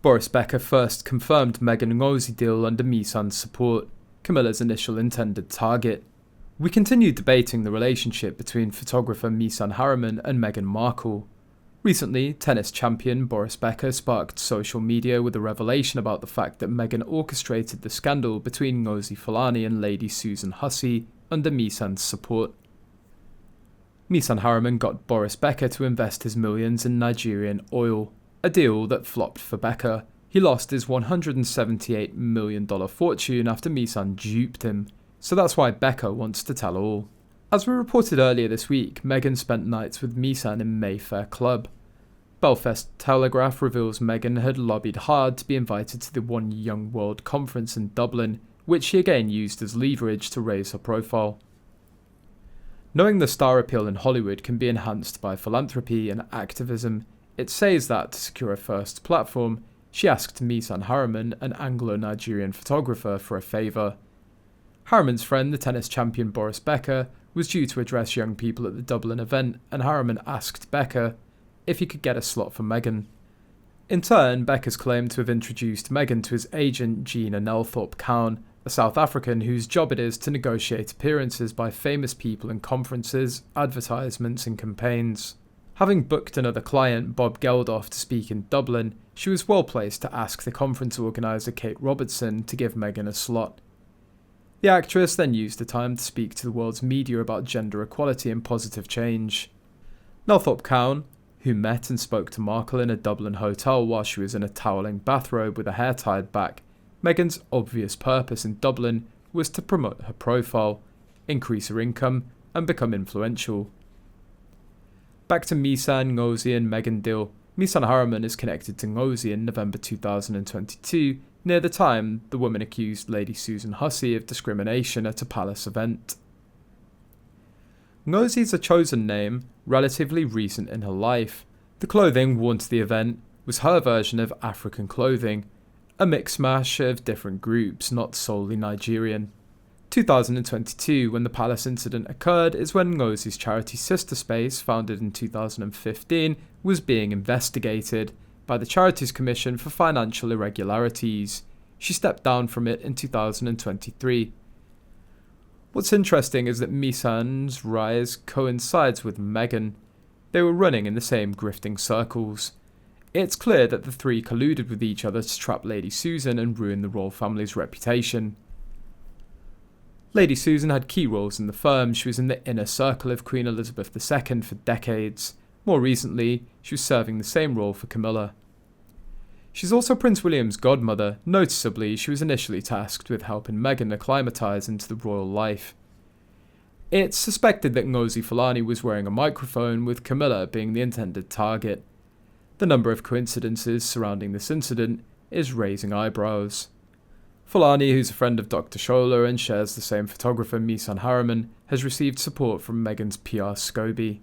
Boris Becker first confirmed Meg Ngozi deal under Misan's support, Camilla's initial intended target. We continued debating the relationship between photographer Misan Harriman and Meghan Markle. Recently, tennis champion Boris Becker sparked social media with a revelation about the fact that Meghan orchestrated the scandal between Ngozi Fulani and Lady Susan Hussey under Misan's support. Misan Harriman got Boris Becker to invest his millions in Nigerian oil, a deal that flopped for Becker. He lost his $178 million fortune after Misan duped him, so that's why Becker wants to tell all. As we reported earlier this week, Meghan spent nights with Misan in Mayfair Club. Belfast Telegraph reveals Meghan had lobbied hard to be invited to the One Young World conference in Dublin, which she again used as leverage to raise her profile. Knowing the star appeal in Hollywood can be enhanced by philanthropy and activism, it says that, to secure a first platform, she asked Misan Harriman, an Anglo-Nigerian photographer, for a favour. Harriman's friend, the tennis champion Boris Becker, was due to address young people at the Dublin event, and Harriman asked Becker if he could get a slot for Meghan. In turn, Becker's claimed to have introduced Meghan to his agent Gina Nelthorpe-Cowan, a South African whose job it is to negotiate appearances by famous people in conferences, advertisements and campaigns. Having booked another client, Bob Geldof, to speak in Dublin, she was well placed to ask the conference organiser Kate Robertson to give Meghan a slot. The actress then used the time to speak to the world's media about gender equality and positive change. Nelthorpe-Cowan, who met and spoke to Markle in a Dublin hotel while she was in a toweling bathrobe with her hair tied back, Meghan's obvious purpose in Dublin was to promote her profile, increase her income, and become influential. Back to Misan, Ngozi and Meghan deal. Misan Harriman is connected to Ngozi in November 2022, near the time the woman accused Lady Susan Hussey of discrimination at a palace event. Ngozi is a chosen name, relatively recent in her life. The clothing worn to the event was her version of African clothing, a mix-mash of different groups, not solely Nigerian. 2022, when the palace incident occurred, is when Ngozi's charity Sister Space, founded in 2015, was being investigated by the Charities Commission for financial irregularities. She stepped down from it in 2023. What's interesting is that Misan's rise coincides with Meghan. They were running in the same grifting circles. It's clear that the three colluded with each other to trap Lady Susan and ruin the royal family's reputation. Lady Susan had key roles in the firm. She was in the inner circle of Queen Elizabeth II for decades. More recently, she was serving the same role for Camilla. She's also Prince William's godmother. Noticeably, she was initially tasked with helping Meghan acclimatise into the royal life. It's suspected that Ngozi Fulani was wearing a microphone, with Camilla being the intended target. The number of coincidences surrounding this incident is raising eyebrows. Fulani, who's a friend of Dr. Shola and shares the same photographer Misan Harriman, has received support from Meghan's PR Scobie.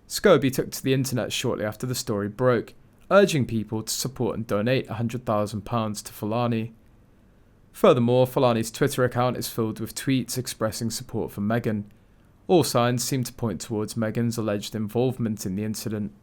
Scobie took to the internet shortly after the story broke, urging people to support and donate £100,000 to Fulani. Furthermore, Fulani's Twitter account is filled with tweets expressing support for Meghan. All signs seem to point towards Meghan's alleged involvement in the incident.